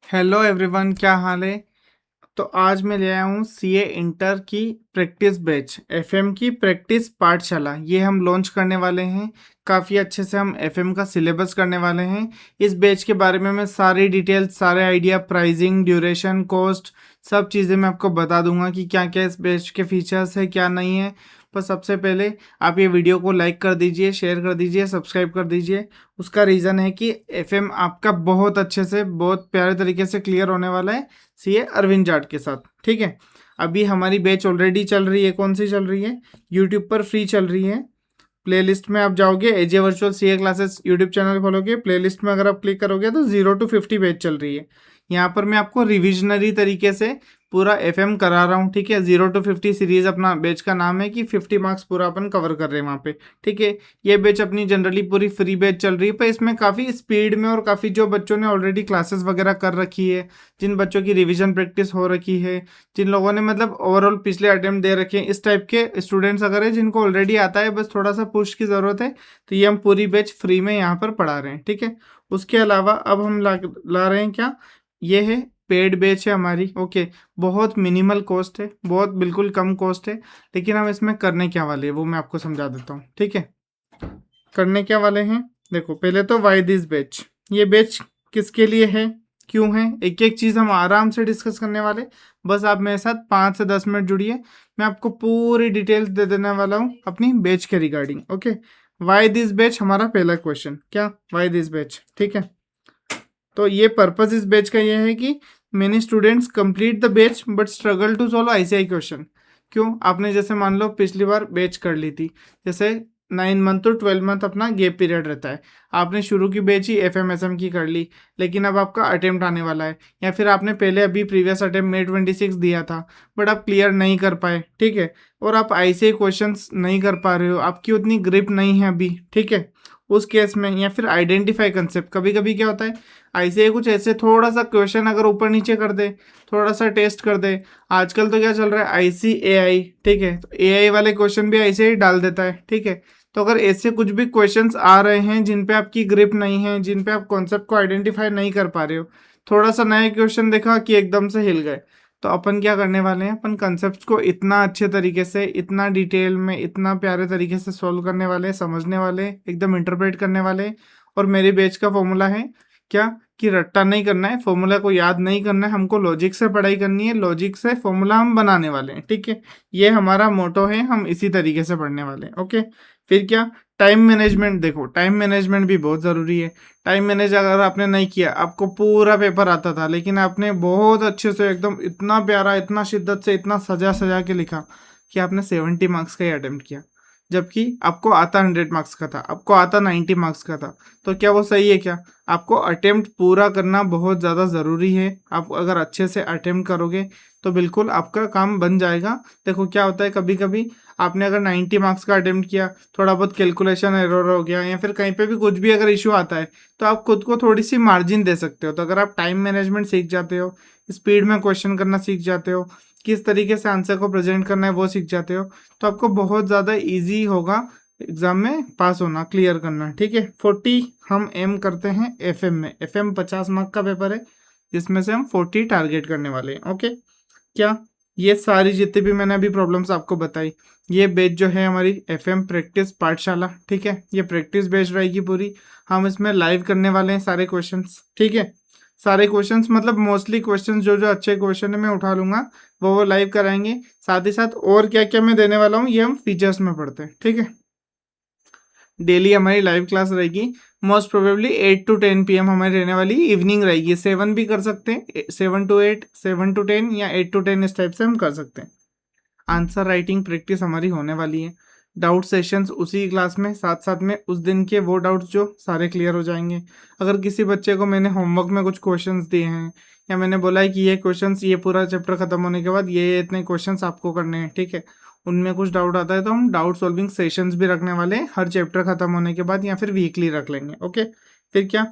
Hello everyone, क्या हाल है। तो आज मैं ले आया हूँ सीए इंटर की प्रैक्टिस बैच, एफएम की प्रैक्टिस पाठशाला। ये हम लॉन्च करने वाले हैं। काफ़ी अच्छे से हम एफएम का सिलेबस करने वाले हैं। इस बैच के बारे में मैं सारी डिटेल्स, सारे आइडिया, प्राइसिंग, ड्यूरेशन, कॉस्ट, सब चीज़ें मैं आपको बता दूंगा कि क्या क्या इस बैच के फीचर्स है, क्या नहीं है। पर सबसे पहले आप ये वीडियो को लाइक कर दीजिए, शेयर कर दीजिए, सब्सक्राइब कर दीजिए। उसका रीज़न है कि एफएम आपका बहुत अच्छे से, बहुत प्यारे तरीके से क्लियर होने वाला है सीए अरविंद जाट के साथ। ठीक है, अभी हमारी बैच ऑलरेडी चल रही है। कौन सी चल रही है? यूट्यूब पर फ्री चल रही है। प्लेलिस्ट में आप जाओगे, AJ virtual CA classes YouTube channel खोलोगे, प्लेलिस्ट में अगर आप क्लिक करोगे तो 0 to 50 बैच चल रही है। यहाँ पर मैं आपको रिविजनरी तरीके से पूरा एफएम करा रहा हूँ। ठीक है, 0 to 50 सीरीज अपना बैच का नाम है कि 50 मार्क्स पूरा अपन कवर कर रहे हैं वहाँ पे। ठीक है, ये बैच अपनी जनरली पूरी फ्री बैच चल रही है, पर इसमें काफ़ी स्पीड में और काफ़ी जो बच्चों ने ऑलरेडी क्लासेस वगैरह कर रखी है, जिन बच्चों की रिविजन प्रैक्टिस हो रखी है, जिन लोगों ने मतलब ओवरऑल पिछले अटेम्प्ट दे रखे हैं, इस टाइप के स्टूडेंट्स अगर है जिनको ऑलरेडी आता है, बस थोड़ा सा पुश की ज़रूरत है, तो ये हम पूरी बैच फ्री में यहाँ पर पढ़ा रहे हैं। ठीक है, उसके अलावा अब हम ला रहे हैं क्या, ये है पेड बैच है हमारी। ओके, बहुत मिनिमल कॉस्ट है, बहुत बिल्कुल कम कॉस्ट है। लेकिन हम इसमें करने क्या वाले हैं वो मैं आपको समझा देता हूँ। ठीक है, करने क्या वाले हैं, देखो पहले तो वाई दिस बैच, ये बैच किसके लिए है, क्यों है, एक एक चीज़ हम आराम से डिस्कस करने वाले। बस आप मेरे साथ 5 से 10 मिनट जुड़िए, मैं आपको पूरी डिटेल्स दे देने वाला हूँ अपनी बैच के regarding. Okay, why this batch हमारा पहला क्वेश्चन, क्या वाई दिस बैच। ठीक है, तो ये पर्पस इस बैच का ये है कि many students complete the batch but struggle to solve ICI question. क्यों? आपने जैसे मान लो पिछली बार बैच कर ली थी, जैसे 9 मंथ to 12 मंथ अपना गैप पीरियड रहता है, आपने शुरू की बैच ही एफएमएसएम की कर ली, लेकिन अब आपका अटेम्प्ट आने वाला है, या फिर आपने पहले अभी प्रीवियस अटेम्प्ट May 26 दिया था बट आप क्लियर नहीं कर पाए। ठीक है, और आप आईसीआई क्वेश्चंस नहीं कर पा रहे हो, आपकी उतनी ग्रिप नहीं है अभी। ठीक है, उस केस में, या फिर आइडेंटिफाई कंसेप्ट, कभी कभी क्या होता है ऐसे कुछ ऐसे थोड़ा सा क्वेश्चन अगर ऊपर नीचे कर दे, थोड़ा सा टेस्ट कर दे। आजकल तो क्या चल रहा है, आईसीएआई। ठीक है, तो एआई वाले क्वेश्चन भी ऐसे ही डाल देता है। ठीक है, तो अगर ऐसे कुछ भी क्वेश्चंस आ रहे हैं जिन पे आपकी ग्रिप नहीं है, जिन पे आप कॉन्सेप्ट को आइडेंटिफाई नहीं कर पा रहे हो, थोड़ा सा नया क्वेश्चन देखा कि एकदम से हिल गए, तो अपन क्या करने वाले हैं, अपन कंसेप्ट को इतना अच्छे तरीके से, इतना डिटेल में, इतना प्यारे तरीके से सॉल्व करने वाले, समझने वाले, एकदम इंटरप्रेट करने वाले। और मेरे बैच का फॉर्मूला है क्या, कि रट्टा नहीं करना है, फॉर्मूला को याद नहीं करना है, हमको लॉजिक से पढ़ाई करनी है, लॉजिक से फॉर्मूला हम बनाने वाले हैं। ठीक है, ये हमारा मोटो है, हम इसी तरीके से पढ़ने वाले हैं। ओके, फिर क्या, टाइम मैनेजमेंट। देखो टाइम मैनेजमेंट भी बहुत ज़रूरी है। टाइम मैनेज अगर आपने नहीं किया, आपको पूरा पेपर आता था लेकिन आपने बहुत अच्छे से एकदम इतना प्यारा, इतना शिद्दत से, इतना सजा सजा के लिखा कि आपने 70 मार्क्स का ही अटेम्प्ट किया, जबकि आपको आता 100 मार्क्स का था, आपको आता 90 मार्क्स का था, तो क्या वो सही है? क्या, आपको अटेम्प्ट पूरा करना बहुत ज़्यादा ज़रूरी है। आप अगर अच्छे से अटेम्प्ट करोगे तो बिल्कुल आपका काम बन जाएगा। देखो क्या होता है, कभी कभी आपने अगर 90 मार्क्स का अटेम्प्ट किया, थोड़ा बहुत कैलकुलेशन एरर हो गया, या फिर कहीं पे भी कुछ भी अगर इशू आता है, तो आप खुद को थोड़ी सी मार्जिन दे सकते हो। तो अगर आप टाइम मैनेजमेंट सीख जाते हो, स्पीड में क्वेश्चन करना सीख जाते हो, किस तरीके से आंसर को प्रेजेंट करना है वो सीख जाते हो, तो आपको बहुत ज़्यादा ईजी होगा एग्ज़ाम में पास होना, क्लियर करना। ठीक है, 40 हम एम करते हैं एफएम में। एफएम 50 मार्क का पेपर है, जिसमें से हम 40 टारगेट करने वाले हैं। ओके, क्या, ये सारी जितनी भी मैंने अभी प्रॉब्लम्स आपको बताई, ये बैच जो है हमारी एफएम प्रैक्टिस पाठशाला। ठीक है, ये प्रैक्टिस बैच रहेगी पूरी। हम इसमें लाइव करने वाले हैं सारे क्वेश्चंस। ठीक है, सारे क्वेश्चंस मतलब मोस्टली क्वेश्चंस जो जो अच्छे क्वेश्चन है मैं उठा लूँगा, वो लाइव कराएंगे। साथ ही साथ और क्या क्या मैं देने वाला हूँ, ये हम फीचर्स में पढ़ते हैं। ठीक है, डेली हमारी लाइव क्लास रहेगी, मोस्ट प्रोबेबली 8 to 10 PM हमारी रहने वाली, इवनिंग रहेगी। 7 भी कर सकते हैं, 7 to 8, 7 to 10, या 8 to 10, इस टाइप से हम कर सकते हैं। आंसर राइटिंग प्रैक्टिस हमारी होने वाली है। डाउट सेशंस उसी क्लास में, साथ साथ में उस दिन के वो डाउट्स जो सारे क्लियर हो जाएंगे। अगर किसी बच्चे को मैंने होमवर्क में कुछ क्वेश्चंस दिए हैं, या मैंने बोला है कि ये क्वेश्चंस, ये पूरा चैप्टर खत्म होने के बाद ये इतने क्वेश्चंस आपको करने हैं, ठीक है, उनमें कुछ डाउट आता है तो हम डाउट सॉल्विंग सेशंस भी रखने वाले हैं हर चैप्टर खत्म होने के बाद, या फिर वीकली रख लेंगे। ओके, फिर क्या,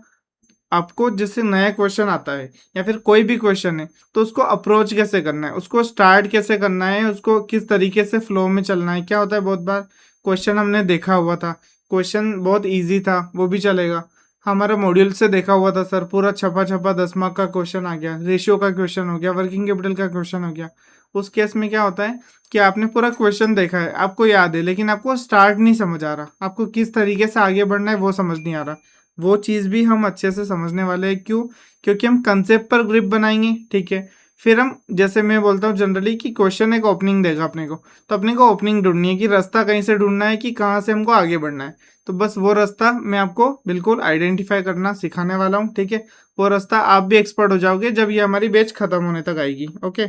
आपको जैसे नया क्वेश्चन आता है या फिर कोई भी क्वेश्चन है, तो उसको अप्रोच कैसे करना है, उसको स्टार्ट कैसे करना है, उसको किस तरीके से फ्लो में चलना है। क्या होता है, बहुत बार क्वेश्चन हमने देखा हुआ था, क्वेश्चन बहुत इजी था, वो भी चलेगा। हमारा मॉड्यूल से देखा हुआ था सर, पूरा छपा छपा 10 मार्क का क्वेश्चन आ गया, रेशियो का क्वेश्चन हो गया, वर्किंग कैपिटल का क्वेश्चन हो गया। उस केस में क्या होता है कि आपने पूरा क्वेश्चन देखा है, आपको याद है, लेकिन आपको स्टार्ट नहीं समझ आ रहा, आपको किस तरीके से आगे बढ़ना है वो समझ नहीं आ रहा। वो चीज़ भी हम अच्छे से समझने वाले हैं। क्यों? क्योंकि हम कंसेप्ट पर ग्रिप बनाएंगे, ठीक है। फिर हम, जैसे मैं बोलता हूँ जनरली कि क्वेश्चन एक ओपनिंग देगा अपने को, तो अपने को ओपनिंग ढूंढनी है कि रास्ता कहीं से ढूंढना है कि कहाँ से हमको आगे बढ़ना है। तो बस वो रास्ता मैं आपको बिल्कुल आइडेंटिफाई करना सिखाने वाला हूँ, ठीक है। वो रास्ता आप भी एक्सपर्ट हो जाओगे जब ये हमारी बैच खत्म होने तक आएगी, ओके।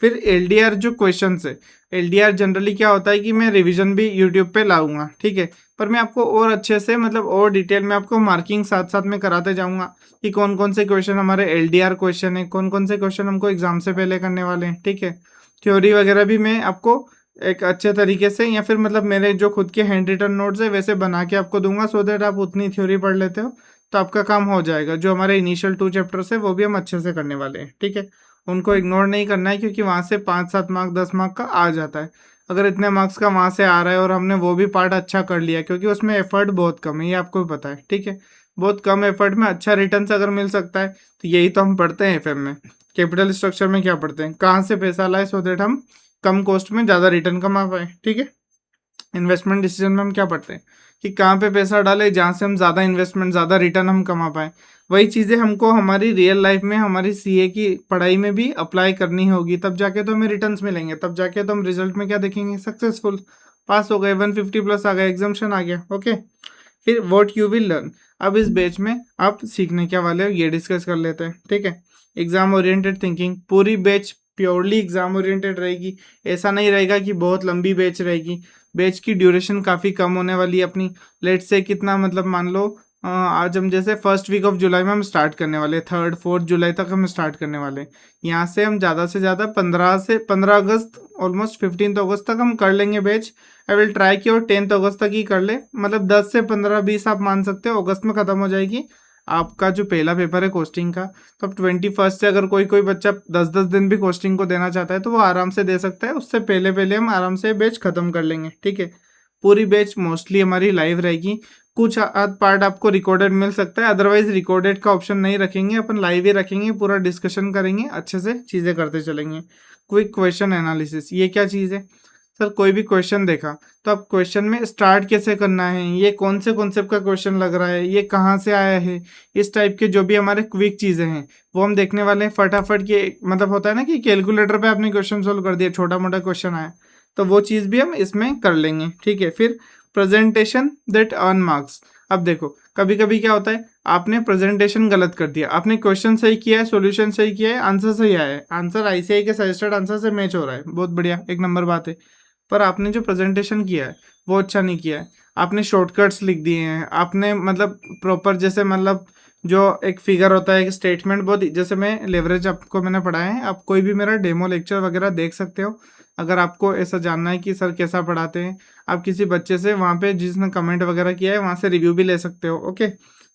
फिर एलडीआर जो क्वेश्चन है, एलडीआर जनरली क्या होता है कि मैं रिवीजन भी यूट्यूब पे लाऊंगा, ठीक है। पर मैं आपको और अच्छे से, मतलब और डिटेल में आपको मार्किंग साथ साथ में कराते जाऊंगा कि कौन कौन से क्वेश्चन हमारे एलडीआर क्वेश्चन है, कौन कौन से क्वेश्चन हमको एग्जाम से पहले करने वाले हैं, ठीक है। थ्योरी वगैरह भी मैं आपको एक अच्छे तरीके से, या फिर मतलब मेरे जो खुद के हैंड रिटन नोट्स है वैसे बना के आपको दूंगा, सो दैट आप उतनी थ्योरी पढ़ लेते हो तो आपका काम हो जाएगा। जो हमारे इनिशियल 2 चैप्टर्स है वो भी हम अच्छे से करने वाले हैं, ठीक है। उनको इग्नोर नहीं करना है, क्योंकि वहाँ से 5-7 मार्क 10 मार्क का आ जाता है। अगर इतने मार्क्स का वहाँ से आ रहा है और हमने वो भी पार्ट अच्छा कर लिया, क्योंकि उसमें एफर्ट बहुत कम है, ये आपको भी पता है, ठीक है। बहुत कम एफर्ट में अच्छा रिटर्न अगर मिल सकता है, तो यही तो हम पढ़ते हैं एफएम में। कैपिटल स्ट्रक्चर में क्या पढ़ते हैं, कहाँ से पैसा लाए सो दैट हम कम कॉस्ट में ज़्यादा रिटर्न कमा पाए, ठीक है। इन्वेस्टमेंट डिसीजन में हम क्या पढ़ते हैं कि कहाँ पे पैसा डालें जहाँ से हम ज़्यादा इन्वेस्टमेंट, ज़्यादा रिटर्न हम कमा पाए। वही चीज़ें हमको हमारी रियल लाइफ में, हमारी सीए की पढ़ाई में भी अप्लाई करनी होगी, तब जाके तो हमें रिटर्न्स मिलेंगे, तब जाके तो हम रिजल्ट में क्या देखेंगे, सक्सेसफुल, पास हो गए, 150 प्लस आ गया, एग्जामेशन आ गया, ओके। फिर व्हाट यू विल लर्न, अब इस बैच में आप सीखने क्या वाले हो ये डिस्कस कर लेते हैं, ठीक है। एग्जाम ओरिएंटेड थिंकिंग, पूरी बैच प्योरली एग्जाम ओरिएंटेड रहेगी। ऐसा नहीं रहेगा कि बहुत लंबी बैच रहेगी। बैच की ड्यूरेशन काफ़ी कम होने वाली है अपनी। लेट से कितना, मतलब मान लो आज हम जैसे फर्स्ट वीक ऑफ जुलाई में हम स्टार्ट करने वाले, 3-4 जुलाई तक हम स्टार्ट करने वाले। यहाँ से हम ज़्यादा से ज़्यादा 15 अगस्त, ऑलमोस्ट 15 अगस्त तक हम कर लेंगे बैच। आई विल ट्राई कि और 10 अगस्त तक ही कर ले, मतलब 10 से 15-20 आप मान सकते हो, अगस्त में ख़त्म हो जाएगी आपका जो पहला पेपर है कोस्टिंग का। तो अब 21 से अगर कोई कोई बच्चा 10-10 दिन भी कोस्टिंग को देना चाहता है तो वो आराम से दे सकता है, उससे पहले पहले हम आराम से बैच ख़त्म कर लेंगे, ठीक है। पूरी बैच मोस्टली हमारी लाइव रहेगी। कुछ आध पार्ट आपको रिकॉर्डेड मिल सकता है, अदरवाइज रिकॉर्डेड का ऑप्शन नहीं रखेंगे, अपन लाइव ही रखेंगे, पूरा डिस्कशन करेंगे, अच्छे से चीज़ें करते चलेंगे। क्विक क्वेश्चन एनालिसिस, ये क्या चीज़ है सर? कोई भी क्वेश्चन देखा तो अब क्वेश्चन में स्टार्ट कैसे करना है, ये कौन से कॉन्सेप्ट का क्वेश्चन लग रहा है, ये कहाँ से आया है, इस टाइप के जो भी हमारे क्विक चीज़ें हैं वो हम देखने वाले हैं। फटाफट के, मतलब होता है ना कि कैलकुलेटर पे आपने क्वेश्चन सोल्व कर दिया, छोटा मोटा क्वेश्चन आया, तो वो चीज़ भी हम इसमें कर लेंगे, ठीक है। फिर प्रेजेंटेशन दैट अर्न मार्क्स। अब देखो कभी कभी क्या होता है, आपने प्रेजेंटेशन गलत कर दिया, आपने क्वेश्चन सही किया है, सॉल्यूशन सही किया है, आंसर सही आया है, आंसर आईसीआई के सजेस्टेड आंसर से मैच हो रहा है, बहुत बढ़िया, एक नंबर बात है। पर आपने जो प्रेजेंटेशन किया है वो अच्छा नहीं किया है। आपने शॉर्टकट्स लिख दिए हैं, आपने मतलब प्रॉपर, जैसे मतलब जो एक फिगर होता है, एक स्टेटमेंट, बहुत जैसे मैं लेवरेज आपको मैंने पढ़ाया है, आप कोई भी मेरा डेमो लेक्चर वगैरह देख सकते हो। अगर आपको ऐसा जानना है कि सर कैसा पढ़ाते हैं, आप किसी बच्चे से वहाँ पे जिसने कमेंट वगैरह किया है वहाँ से रिव्यू भी ले सकते हो, ओके।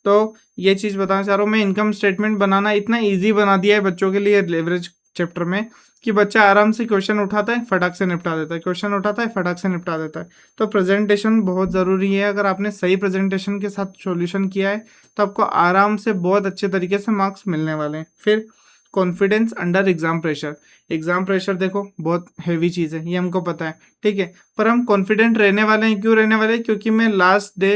तो ये चीज़ बताना चाह रहा हूँ मैं, इनकम स्टेटमेंट बनाना इतना ईजी बना दिया है बच्चों के लिए लेवरेज चैप्टर में, कि बच्चा आराम से क्वेश्चन उठाता है, फटाक से निपटा देता है, क्वेश्चन उठाता है, फटाक से निपटा देता है। तो प्रेजेंटेशन बहुत ज़रूरी है। अगर आपने सही प्रेजेंटेशन के साथ सॉल्यूशन किया है तो आपको आराम से बहुत अच्छे तरीके से मार्क्स मिलने वाले हैं। फिर confidence under exam pressure. Exam pressure देखो बहुत हैवी चीज़ है, ये हमको पता है, ठीक है। पर हम कॉन्फिडेंट रहने वाले हैं, क्यों रहने वाले हैं? क्योंकि मैं लास्ट डे,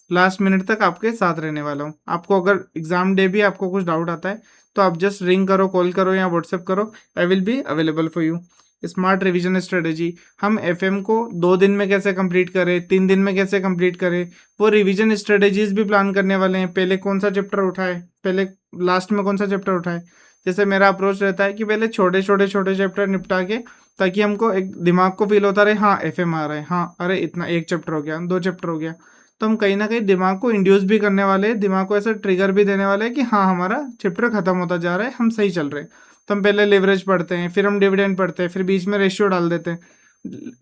लास्ट मिनट तक आपके साथ रहने वाला हूँ। आपको अगर एग्जाम डे भी आपको कुछ डाउट आता है तो आप जस्ट रिंग करो, कॉल करो या व्हाट्सएप करो, I will be available for you. Smart revision strategy, हम एफएम को 2 दिन में कैसे कंप्लीट करें, 3 दिन में कैसे कंप्लीट करें, वो रिवीजन स्ट्रेटेजीज भी प्लान करने वाले हैं। पहले कौन सा चैप्टर उठाए, पहले लास्ट में कौन सा चैप्टर उठाए। जैसे मेरा अप्रोच रहता है कि पहले छोटे छोटे छोटे चैप्टर निपटा के, ताकि हमको एक दिमाग को फील होता रहे, हाँ एफएम आ रहा है, हाँ अरे इतना, एक चैप्टर हो गया, 2 चैप्टर हो गया। तो हम कहीं ना कहीं दिमाग को इंड्यूस भी करने वाले हैं, दिमाग को ऐसा ट्रिगर भी देने वाले हैं कि हाँ हमारा चैप्टर खत्म होता जा रहा है, हम सही चल रहे हैं। तो हम पहले लेवरेज पढ़ते हैं, फिर हम डिविडेंड पढ़ते हैं, फिर बीच में रेशियो डाल देते हैं।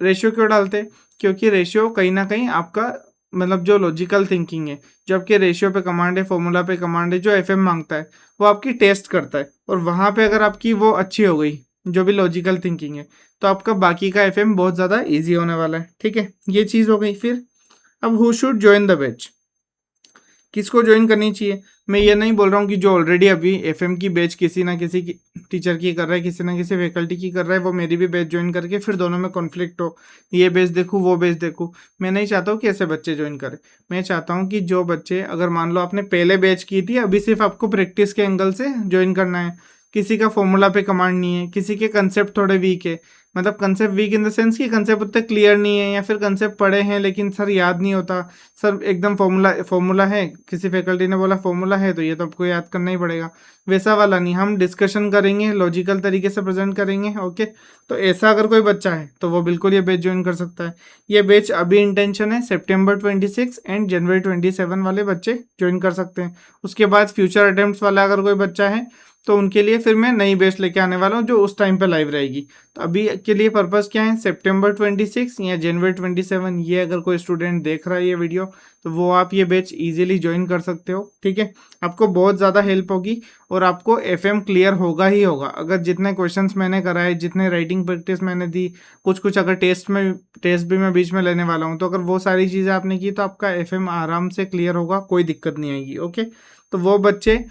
रेशियो क्यों डालते हैं? क्योंकि रेशियो कहीं ना कहीं आपका, मतलब जो लॉजिकल थिंकिंग है, जो आपके रेशियो पे कमांड है, फॉर्मूला पे कमांड है, जो एफएम मांगता है, वो आपकी टेस्ट करता है। और वहाँ पे अगर आपकी वो अच्छी हो गई, जो भी लॉजिकल थिंकिंग है, तो आपका बाकी का एफएम बहुत ज़्यादा ईजी होने वाला है, ठीक है। ये चीज़ हो गई। फिर अब who should join the batch, किसको ज्वाइन करनी चाहिए? मैं ये नहीं बोल रहा हूँ कि जो ऑलरेडी अभी एफएम की बैच किसी ना किसी की टीचर की कर रहा है, किसी ना किसी फैकल्टी की कर रहा है, वो मेरी भी बैच ज्वाइन करके फिर दोनों में कॉन्फ्लिक्ट हो, ये बैच देखूँ वो बैच देखूँ। मैं नहीं चाहता हूँ कि ऐसे बच्चे ज्वाइन करें। मैं चाहता हूँ कि जो बच्चे, अगर मान लो आपने पहले बैच की थी, अभी सिर्फ आपको प्रैक्टिस के एंगल से ज्वाइन करना है, किसी का फॉर्मूला पे कमांड नहीं है, किसी के कंसेप्ट थोड़े वीक है, मतलब concept weak in the sense कि कंसेप्ट उतने क्लियर नहीं है, या फिर कंसेप्ट पढ़े हैं लेकिन सर याद नहीं होता, सर एकदम फॉर्मूला फॉर्मूला है, किसी फैकल्टी ने बोला फॉर्मूला है तो ये तो आपको याद करना ही पड़ेगा, वैसा वाला नहीं। हम डिस्कशन करेंगे, लॉजिकल तरीके से प्रेजेंट करेंगे। ओके, तो ऐसा अगर कोई बच्चा है तो वो बिल्कुल ये बैच ज्वाइन कर सकता है। ये बैच अभी इंटेंशन है सितंबर 26 एंड जनवरी 27 वाले बच्चे ज्वाइन कर सकते हैं। उसके बाद फ्यूचर अटेम्प्ट्स वाला अगर कोई बच्चा है तो उनके लिए फिर मैं नई बैच लेके आने वाला हूँ जो उस टाइम पे लाइव रहेगी। तो अभी के लिए पर्पस क्या है, सितंबर 26 या जनवरी 27, ये अगर कोई स्टूडेंट देख रहा है ये वीडियो तो वो आप ये बैच इजीली ज्वाइन कर सकते हो। ठीक है, आपको बहुत ज़्यादा हेल्प होगी और आपको एफएम क्लियर होगा ही होगा। अगर जितने क्वेश्चंस मैंने कराए, जितने राइटिंग प्रैक्टिस मैंने दी, कुछ अगर टेस्ट भी मैं बीच में लेने वाला हूँ, तो अगर वो सारी चीज़ें आपने की तो आपका एफएम आराम से क्लियर होगा, कोई दिक्कत नहीं आएगी। ओके, तो वो बच्चे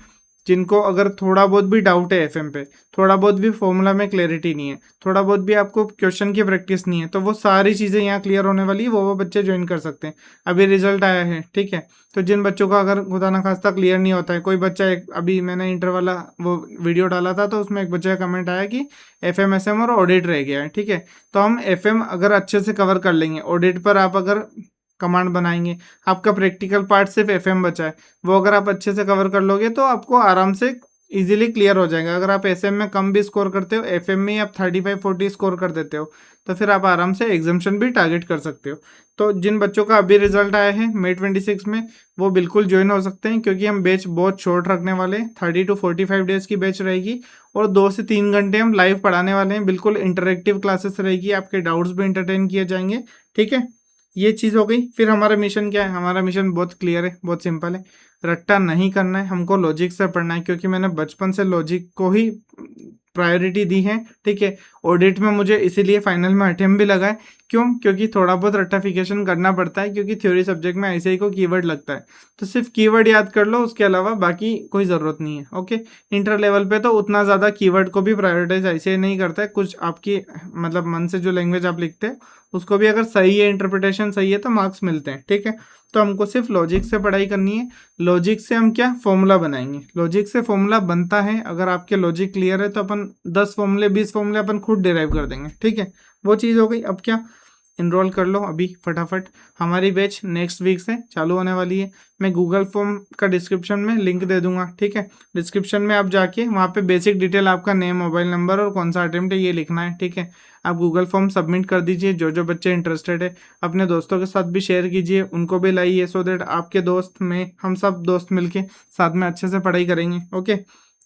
जिनको अगर थोड़ा बहुत भी डाउट है एफएम पे, थोड़ा बहुत भी फॉर्मूला में क्लैरिटी नहीं है, थोड़ा बहुत भी आपको क्वेश्चन की प्रैक्टिस नहीं है, तो वो सारी चीज़ें यहाँ क्लियर होने वाली है, वो बच्चे ज्वाइन कर सकते हैं। अभी रिजल्ट आया है, ठीक है, तो जिन बच्चों का अगर खुदा ना खास्ता क्लियर नहीं होता है, कोई बच्चा अभी मैंने इंटर वाला वो वीडियो डाला था तो उसमें एक बच्चे का कमेंट आया कि एफएम एसएम और ऑडिट रह गया है। ठीक है, तो हम एफएम अगर अच्छे से कवर कर लेंगे, ऑडिट पर आप अगर कमांड बनाएंगे, आपका प्रैक्टिकल पार्ट सिर्फ एफएम बचा है, वो अगर आप अच्छे से कवर कर लोगे तो आपको आराम से इजीली क्लियर हो जाएगा। अगर आप एसएम में कम भी स्कोर करते हो, एफएम में आप 35-40 स्कोर कर देते हो, तो फिर आप आराम से एग्जाम्शन भी टारगेट कर सकते हो। तो जिन बच्चों का अभी रिजल्ट आया है मई 26 में, वो बिल्कुल ज्वाइन हो सकते हैं, क्योंकि हम बैच बहुत शॉर्ट रखने वाले हैं, 30 to 45 डेज की बैच रहेगी और 2 से 3 घंटे हम लाइव पढ़ाने वाले हैं। बिल्कुल इंटरेक्टिव क्लासेस रहेगी, आपके डाउट्स भी इंटरटेन किए जाएंगे। ठीक है, ये चीज़ हो गई। फिर हमारा मिशन क्या है? हमारा मिशन बहुत क्लियर है, बहुत सिंपल है। रट्टा नहीं करना है, हमको लॉजिक से पढ़ना है, क्योंकि मैंने बचपन से लॉजिक को ही प्रायोरिटी दी है। ठीक है, ऑडिट में मुझे इसीलिए फाइनल में अटेम्प्ट भी लगा है। क्यों? क्योंकि थोड़ा बहुत रट्टाफिकेशन करना पड़ता है, क्योंकि थ्योरी सब्जेक्ट में ऐसे ही को कीवर्ड लगता है, तो सिर्फ कीवर्ड याद कर लो, उसके अलावा बाकी कोई ज़रूरत नहीं है। ओके, इंटर लेवल पे तो उतना ज़्यादा कीवर्ड को भी प्रायोरिटाइज ऐसे नहीं करता है, कुछ आपकी मतलब मन से जो लैंग्वेज आप लिखते हैं उसको भी अगर सही है, इंटरप्रिटेशन सही है, तो मार्क्स मिलते हैं। ठीक है, तो हमको सिर्फ लॉजिक से पढ़ाई करनी है। लॉजिक से हम क्या फॉर्मूला बनाएंगे, लॉजिक से फॉर्मूला बनता है। अगर आपके लॉजिक क्लियर है तो अपन 10 फॉर्मूले 20 फॉर्मूले अपन खुद डिराइव कर देंगे। ठीक है, वो चीज़ हो गई। अब क्या, इनरोल कर लो अभी फटाफट। हमारी बैच नेक्स्ट वीक से चालू होने वाली है। मैं गूगल फॉर्म का डिस्क्रिप्शन में लिंक दे दूंगा। ठीक है, डिस्क्रिप्शन में आप जाके वहाँ पे बेसिक डिटेल, आपका नेम, मोबाइल नंबर और कौन सा अटेम्प्ट है ये लिखना है। ठीक है, आप गूगल फॉर्म सबमिट कर दीजिए। जो जो बच्चे इंटरेस्टेड है अपने दोस्तों के साथ भी शेयर कीजिए, उनको भी लाइए, सो दैट आपके दोस्त में हम सब दोस्त मिलके साथ में अच्छे से पढ़ाई करेंगे। ओके,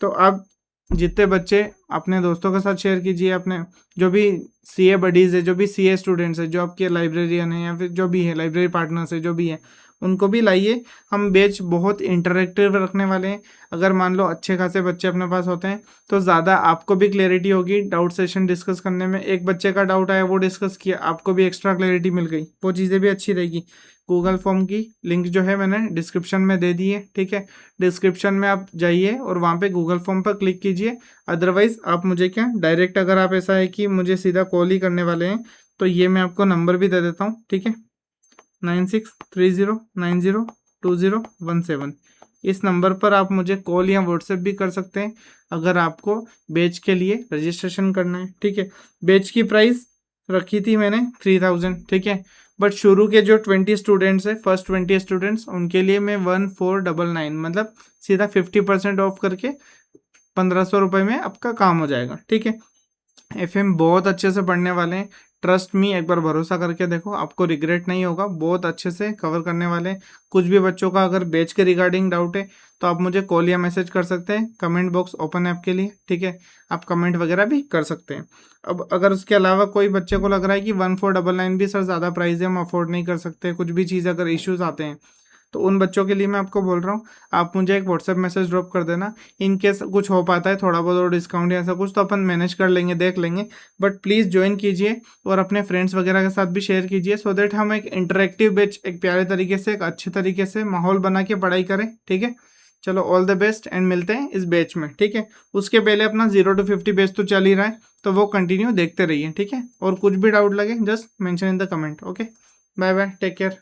तो आप जितने बच्चे अपने दोस्तों के साथ शेयर कीजिए, अपने जो भी सीए बडीज़ है, जो भी सीए स्टूडेंट्स है, जो आपके लाइब्रेरियन है या फिर जो भी है लाइब्रेरी पार्टनर्स है, जो भी है उनको भी लाइए। हम बैच बहुत इंटरेक्टिव रखने वाले हैं। अगर मान लो अच्छे खासे बच्चे अपने पास होते हैं तो ज़्यादा आपको भी क्लैरिटी होगी डाउट सेशन डिस्कस करने में। एक बच्चे का डाउट आया, वो डिस्कस किया, आपको भी एक्स्ट्रा क्लैरिटी मिल गई, वो चीज़ें भी अच्छी रहेगी। गूगल फॉर्म की लिंक जो है मैंने डिस्क्रिप्शन में दे दी है। ठीक है, डिस्क्रिप्शन में आप जाइए और वहाँ पे गूगल फॉर्म पर क्लिक कीजिए। अदरवाइज़ आप मुझे क्या डायरेक्ट, अगर आप ऐसा है कि मुझे सीधा कॉल ही करने वाले हैं, तो ये मैं आपको नंबर भी दे देता हूँ। ठीक है, 9630902017, इस नंबर पर आप मुझे कॉल या व्हाट्सएप भी कर सकते हैं अगर आपको बैच के लिए रजिस्ट्रेशन करना है। ठीक है, बैच की प्राइस रखी थी मैंने 3000। ठीक है, बट शुरू के जो 20 स्टूडेंट्स है, फर्स्ट 20 स्टूडेंट्स, उनके लिए मैं 1499, मतलब सीधा 50% ऑफ करके 1500 रुपये में आपका काम हो जाएगा। ठीक है, एफएम बहुत अच्छे से पढ़ने वाले हैं, ट्रस्ट मी, एक बार भरोसा करके देखो, आपको रिग्रेट नहीं होगा। बहुत अच्छे से कवर करने वाले हैं। कुछ भी बच्चों का अगर बैच के रिगार्डिंग डाउट है तो आप मुझे कॉल या मैसेज कर सकते हैं। कमेंट बॉक्स ओपन है आपके लिए। ठीक है, आप कमेंट वगैरह भी कर सकते हैं। अब अगर उसके अलावा कोई बच्चे को लग रहा है कि 1499 भी सर ज़्यादा प्राइस है, हम अफोर्ड नहीं कर सकते, कुछ भी चीज़ अगर इश्यूज़ आते हैं तो उन बच्चों के लिए मैं आपको बोल रहा हूँ, आप मुझे एक व्हाट्सएप मैसेज ड्रॉप कर देना। इन केस कुछ हो पाता है थोड़ा बहुत और डिस्काउंट या ऐसा कुछ, तो अपन मैनेज कर लेंगे, देख लेंगे। बट प्लीज़ ज्वाइन कीजिए और अपने फ्रेंड्स वगैरह के साथ भी शेयर कीजिए, सो दैट हम एक इंटरेक्टिव बैच एक प्यारे तरीके से, एक अच्छे तरीके से माहौल बना के पढ़ाई करें, ठीक है। चलो, ऑल द बेस्ट एंड मिलते हैं इस बैच में, ठीक है। उसके पहले अपना 0 to 50 बैच तो चल ही रहा है, तो वो कंटिन्यू देखते रहिए, ठीक है। और कुछ भी डाउट लगे just mention in the comment, okay. Bye bye, take care.